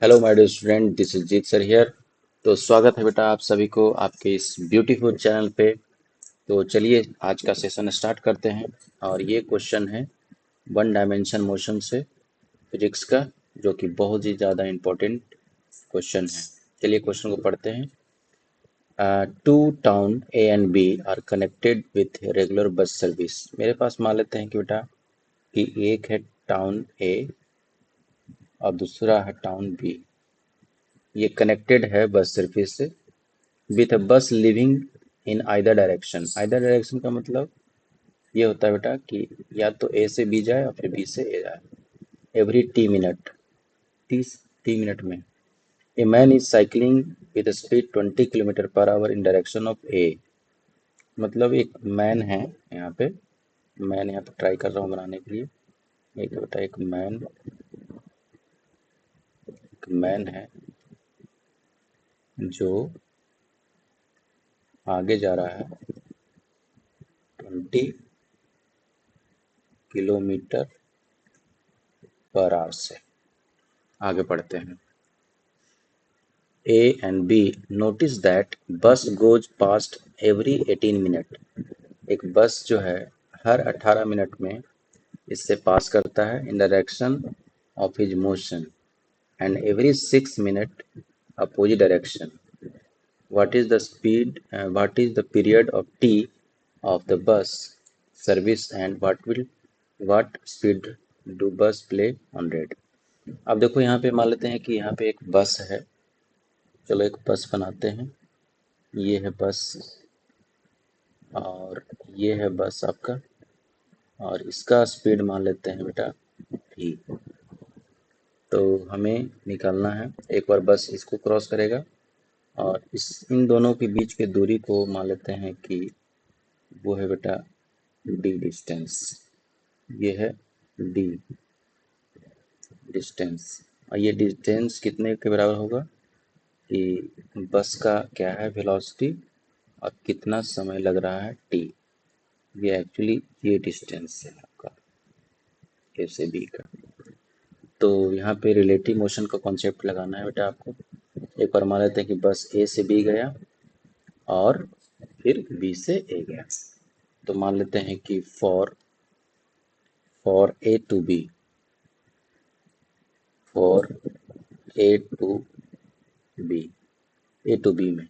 Hello my dear student, this is Jeet sir here. तो स्वागत है बेटा आप सभी को आपके इस ब्यूटीफुल चैनल पे। तो चलिए आज का सेशन स्टार्ट करते हैं। और ये क्वेश्चन है वन डायमेंशन मोशन से फिजिक्स का, जो कि बहुत ही ज़्यादा इम्पोर्टेंट क्वेश्चन है। चलिए क्वेश्चन को पढ़ते हैं। Two town A and B are connected with regular bus service. मेरे पास मान लेते हैं कि बेटा कि एक है टाउन ए और दूसरा है टाउन बी। ये कनेक्टेड है बस सर्विस से विथ अ बस living in either direction. Either direction का मतलब ये होता है बेटा कि या तो ए से बी जाए और फिर बी से ए जाए। एवरी टी मिनट, 30 मिनट में a man is cycling with speed 20 kilometre per hour in direction of A. मतलब एक मैन है यहाँ पे। मैन यहाँ पे ट्राई कर रहा हूँ बनाने के लिए। एक बेटा एक मैन है जो आगे जा रहा है 20 किलोमीटर पर आवर से। आगे पढ़ते हैं। A and B notice that bus goes past every 18 minute. एक बस जो है हर 18 मिनट में इससे पास करता है इन direction of his motion and every 6 minute opposite direction. What is the period of T of the bus service and what speed do bus play on red। अब देखो यहाँ पे मान लेते हैं कि यहाँ पे एक बस है। चलो एक बस बनाते हैं। ये है बस और ये है बस आपका, और इसका स्पीड मान लेते हैं बेटा v। तो हमें निकालना है, एक बार बस इसको क्रॉस करेगा और इन दोनों के बीच की दूरी को मान लेते हैं कि वो है बेटा d डिस्टेंस। ये है d डिस्टेंस। और ये डिस्टेंस कितने के बराबर होगा कि बस का क्या है वेलोसिटी और कितना समय लग रहा है t। ये एक्चुअली ये डिस्टेंस है आपका ए से बी का। तो यहाँ पे रिलेटिव मोशन का कॉन्सेप्ट लगाना है बेटा आपको। एक बार मान लेते हैं कि बस ए से बी गया और फिर बी से ए गया। तो मान लेते हैं कि for A to B, for A to B, A to B में,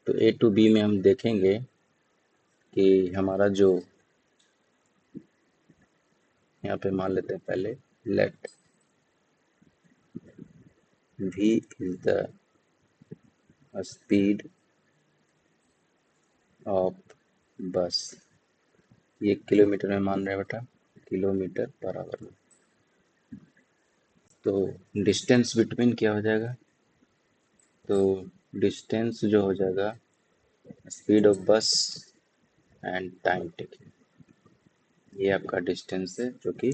तो ए टू बी में हम देखेंगे कि हमारा जो यहाँ पे मान लेते हैं पहले let v is the speed of bus. ये किलोमीटर में मान रहे हैं बेटा, किलोमीटर पर आवर में। तो डिस्टेंस बिटवीन क्या हो जाएगा, तो डिस्टेंस जो हो जाएगा speed of bus and time taking. ये आपका डिस्टेंस है जो कि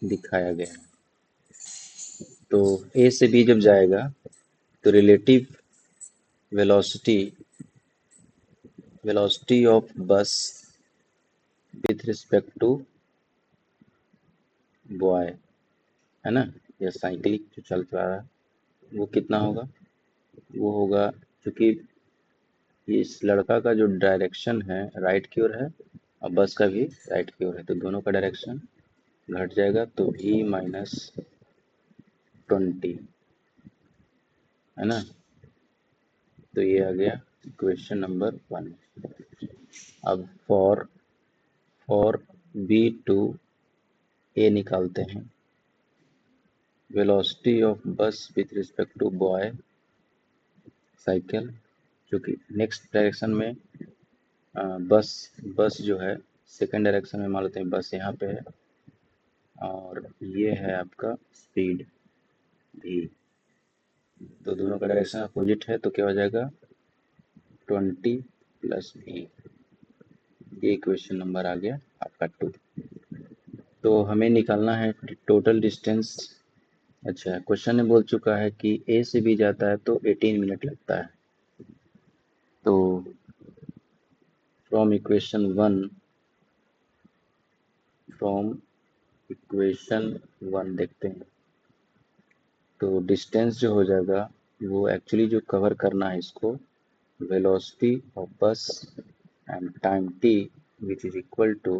दिखाया गया है। तो ए से बी जब जाएगा तो relative velocity velocity of bus with respect to boy, है ना, या साइकिल जो चल रहा है वो कितना होगा, वो होगा क्योंकि इस लड़का का जो डायरेक्शन है राइट की ओर है और बस का भी राइट की ओर है, तो दोनों का डायरेक्शन घट जाएगा। तो v माइनस 20, है ना। तो ये आ गया क्वेश्चन नंबर 1। अब फॉर बी टू ए निकालते हैं। Velocity of bus with respect to boy cycle, जो कि नेक्स्ट डायरेक्शन में बस बस जो है सेकंड डायरेक्शन में मान लेते हैं बस यहाँ पे है और ये है आपका स्पीड भी। तो दोनों का डायरेक्शन अपोजिट है तो क्या हो जाएगा 20 प्लस v। ये इक्वेशन नंबर आ गया आपका 2। तो हमें निकालना है टोटल डिस्टेंस। अच्छा क्वेश्चन ने बोल चुका है कि ए से बी जाता है तो 18 मिनट लगता है। तो फ्रॉम इक्वेशन 1, फ्रॉम इक्वेशन 1 देखते हैं। तो डिस्टेंस जो हो जाएगा वो एक्चुअली जो कवर करना है इसको, velocity of bus and time t which is equal to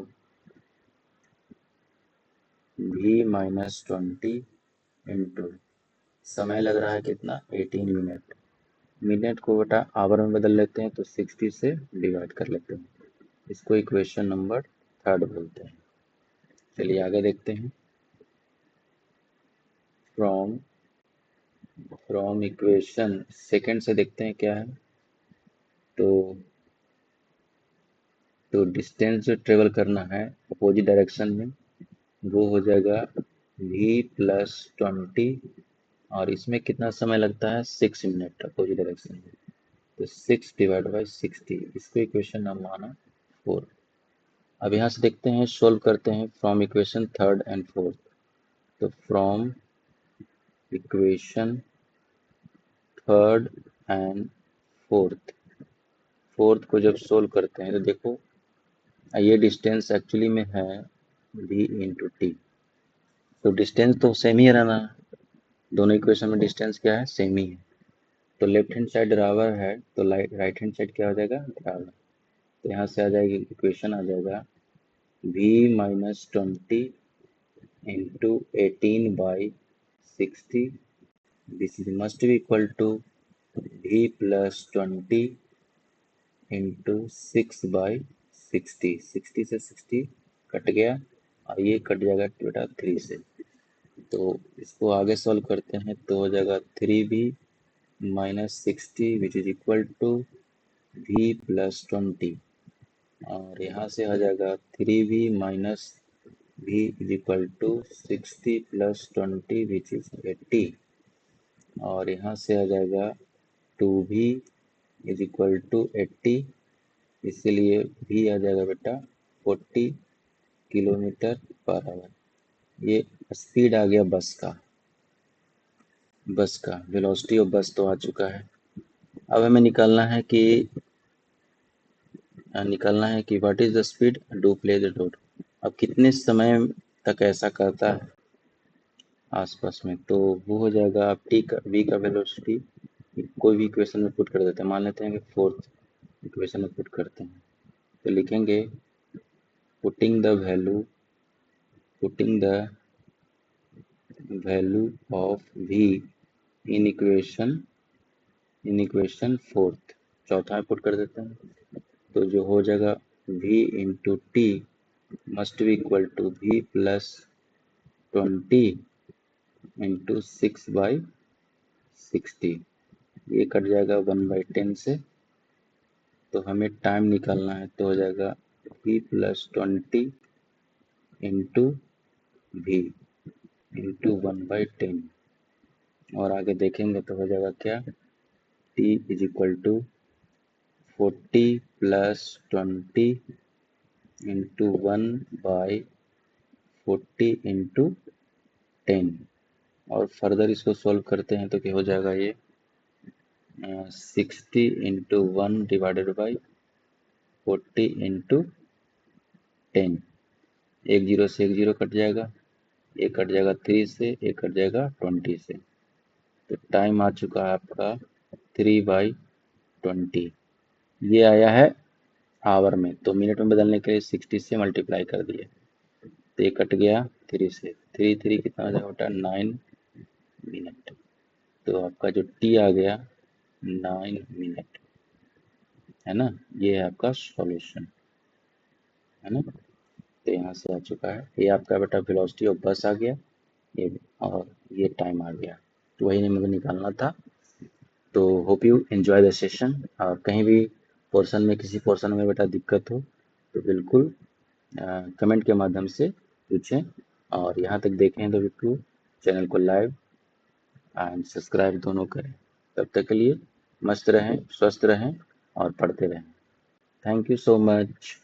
v minus 20 into समय लग रहा है कितना 18 मिनट। मिनट को बेटा आवर में बदल लेते हैं तो 60 से डिवाइड कर लेते हैं। इसको इक्वेशन नंबर 3 बोलते हैं। चलिए आगे देखते हैं। फ्रॉम इक्वेशन सेकंड से देखते हैं क्या है। तो डिस्टेंस जो ट्रेवल करना है अपोजिट डायरेक्शन में वो हो जाएगा v प्लस 20 और इसमें कितना समय लगता है 6 मिनट अपोजिट डायरेक्शन में, तो 6 डिवाइड बाई 60, इसको इक्वेशन नंबर माना 4। अब यहाँ से देखते हैं सोल्व करते हैं from equation third and fourth. तो from equation third and fourth को जब सोल्व करते हैं तो देखो ये डिस्टेंस एक्चुअली में है v इंटू टी। तो डिस्टेंस तो सेम ही रहना है, दोनों इक्वेशन में डिस्टेंस क्या है सेम ही है। तो लेफ्ट हैंड साइड बराबर है तो राइट हैंड साइड क्या हो जाएगा बराबर। तो यहाँ से आ जाएगी इक्वेशन आ जाएगा v minus 20 into 18/60 this is must be equal to v plus 20 into 6/60। 60 से 60 कट गया और ये कट जाएगा बेटा 3 से। तो इसको आगे सॉल्व करते हैं तो हो जाएगा 3v minus 60 which is equal to v plus 20 और यहाँ से आ जाएगा 3v minus v is equal to 60 plus 20 which is 80 और यहाँ से आ जाएगा 2v इज इक्वल टू 80, इसीलिए v आ जाएगा बेटा 40 किलोमीटर पर आवर। ये स्पीड आ गया बस का वेलोसिटी ऑफ बस तो आ चुका है। अब हमें निकालना है कि what is the speed do play the dot. अब कितने समय तक ऐसा करता है आसपास में, तो वो हो जाएगा अब v का वेलोसिटी कोई भी इक्वेशन में पुट कर देते हैं। मान लेते हैं कि फोर्थ इक्वेशन में पुट करते हैं तो लिखेंगे putting the value of v in equation fourth, चौथा में पुट कर देते हैं तो जो हो जाएगा v into t must be equal to v plus 20 into 6/60। ये कट जाएगा 1/10 से। तो हमें टाइम निकालना है तो हो जाएगा v plus 20 into v into 1/10 और आगे देखेंगे तो हो जाएगा क्या t is equal to 40 plus 20 into 1/40 into 10 और फर्दर इसको सॉल्व करते हैं तो क्या हो जाएगा ये 60 इंटू 1 डिवाइडेड बाई 40 इंटू 10। एक जीरो से एक जीरो कट जाएगा, एक कट जाएगा 3 से, एक कट जाएगा 20 से। तो टाइम आ चुका है आपका 3/20। ये आया है आवर में, तो मिनट में बदलने के लिए 60 से मल्टीप्लाई कर दिए तो ये कट गया 3 से। 3 कितना हो जाएगा बेटा 9 मिनट। तो आपका जो टी आ गया 9 मिनट है ना। ये है आपका सॉल्यूशन है ना। तो यहाँ से आ चुका है ये आपका बेटा वेलोसिटी ऑफ बस आ गया ये और ये टाइम आ गया, तो वही मुझे निकालना था। तो hope you enjoy the session और कहीं भी पोर्शन में किसी पोर्शन में बेटा दिक्कत हो तो बिल्कुल कमेंट के माध्यम से पूछें और यहाँ तक देखें तो बिल्कुल चैनल को लाइक एंड सब्सक्राइब दोनों करें। तब तक के लिए मस्त रहें, स्वस्थ रहें और पढ़ते रहें। Thank you so much.